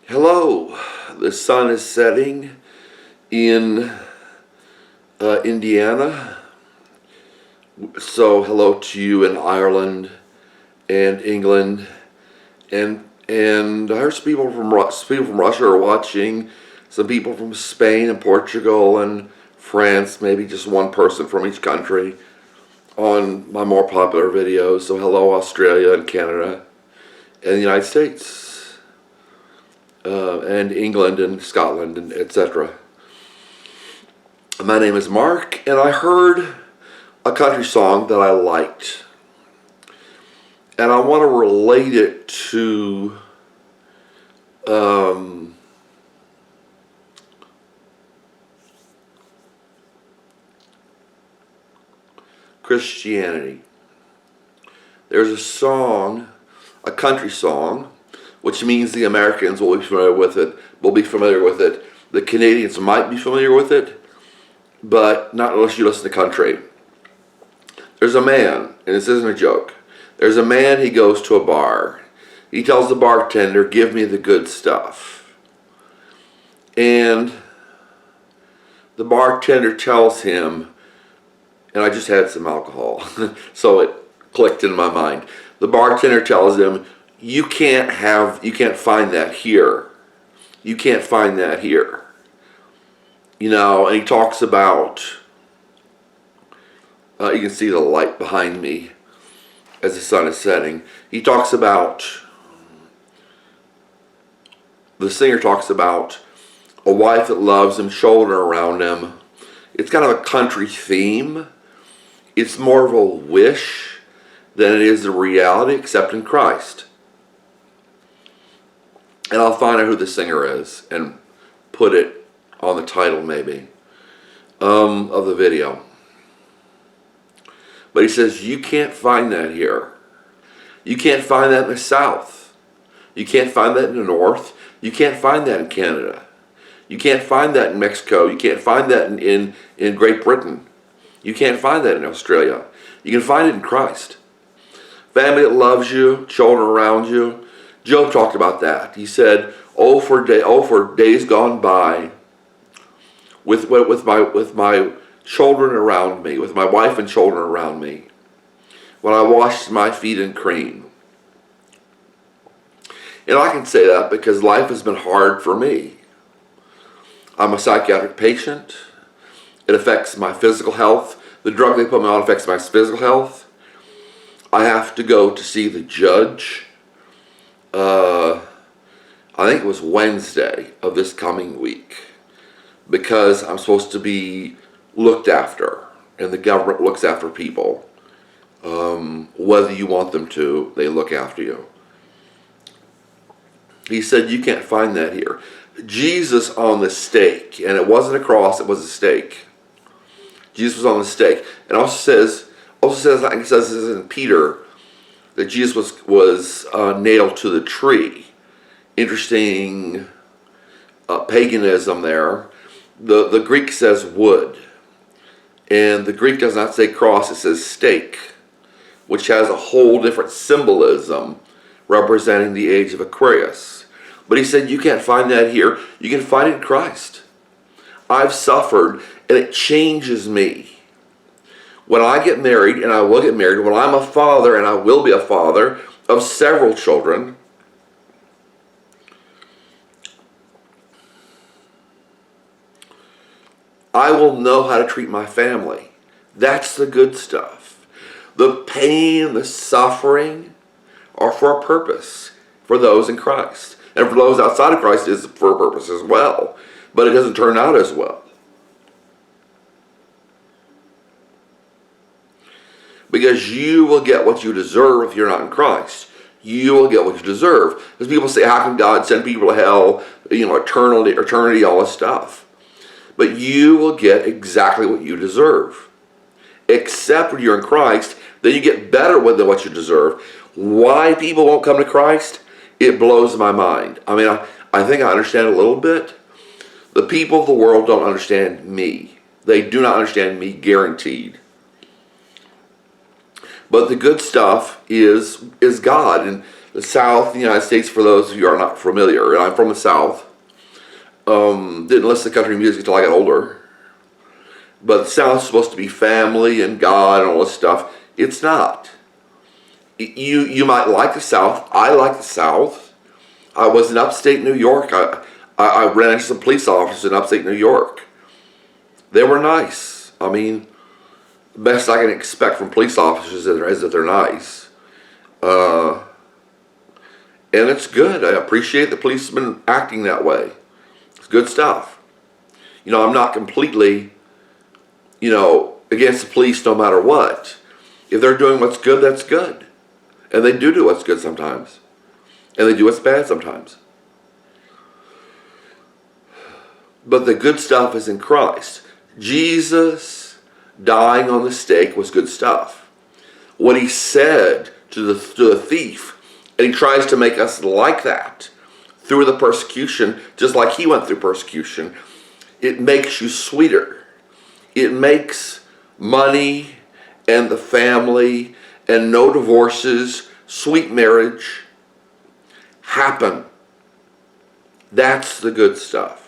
Hello, the sun is setting in Indiana. So hello to you in Ireland and England, and I heard some people from Russia are watching. Some people from Spain and Portugal and France, maybe just one person from each country on my more popular videos. So hello, Australia and Canada and the United States. And England and Scotland and etc. My name is Mark, and I heard a country song that I liked, and I want to relate it to Christianity. There's a song, a country song, which means the Americans will be familiar with it. The Canadians might be familiar with it, but not unless you listen to country. There's a man, and this isn't a joke. There's a man, he goes to a bar. He tells the bartender, "Give me the good stuff." And the bartender tells him, and I just had some alcohol, so it clicked in my mind. The bartender tells him, you can't find that here. You can't find that here. You know, and he talks about, you can see the light behind me as the sun is setting. The singer talks about a wife that loves him, children around him. It's kind of a country theme. It's more of a wish than it is a reality, except in Christ. And I'll find out who the singer is and put it on the title maybe of the video. But he says, you can't find that here. You can't find that in the South. You can't find that in the North. You can't find that in Canada. You can't find that in Mexico. You can't find that in Great Britain. You can't find that in Australia. You can find it in Christ. Family that loves you, children around you. Job talked about that. He said, "Oh for days gone by, with my children around me, with my wife and children around me, when I washed my feet in cream." And I can say that because life has been hard for me. I'm a psychiatric patient. It affects my physical health. The drug they put me on affects my physical health. I have to go to see the judge. I think it was Wednesday of this coming week, because I'm supposed to be looked after, and the government looks after people. Whether you want them to, they look after you. He said, you can't find that here. Jesus on the stake, and it wasn't a cross, it was a stake. Jesus was on the stake. And also says, I think it says this in Peter, that Jesus was nailed to the tree. Interesting paganism there. The Greek says wood. And the Greek does not say cross, it says stake, which has a whole different symbolism representing the age of Aquarius. But he said, you can't find that here. You can find it in Christ. I've suffered, and it changes me. When I get married, and I will get married, when I'm a father, and I will be a father of several children, I will know how to treat my family. That's the good stuff. The pain, the suffering are for a purpose, for those in Christ. And for those outside of Christ, it's for a purpose as well. But it doesn't turn out as well. Because you will get what you deserve if you're not in Christ. You will get what you deserve. Because people say, how can God send people to hell, eternity, all this stuff. But you will get exactly what you deserve. Except when you're in Christ, then you get better than what you deserve. Why people won't come to Christ? It blows my mind. I mean, I think I understand a little bit. The people of the world don't understand me. They do not understand me, guaranteed. But the good stuff is God. And The South, the United States, for those of you who are not familiar, and I'm from the South. Didn't listen to country music until I got older. But the South's supposed to be family and God and all this stuff. It's not. You might like the South. I like the South. I was in upstate New York. I ran into some police officers in upstate New York. They were nice. I mean, the best I can expect from police officers is that they're nice. And it's good. I appreciate the policemen acting that way. It's good stuff. You know, I'm not completely, against the police no matter what. If they're doing what's good, that's good. And they do what's good sometimes. And they do what's bad sometimes. But the good stuff is in Christ. Jesus dying on the stake was good stuff. What he said to the thief, and he tries to make us like that through the persecution, just like he went through persecution, it makes you sweeter. It makes money and the family and no divorces, sweet marriage happen. That's the good stuff.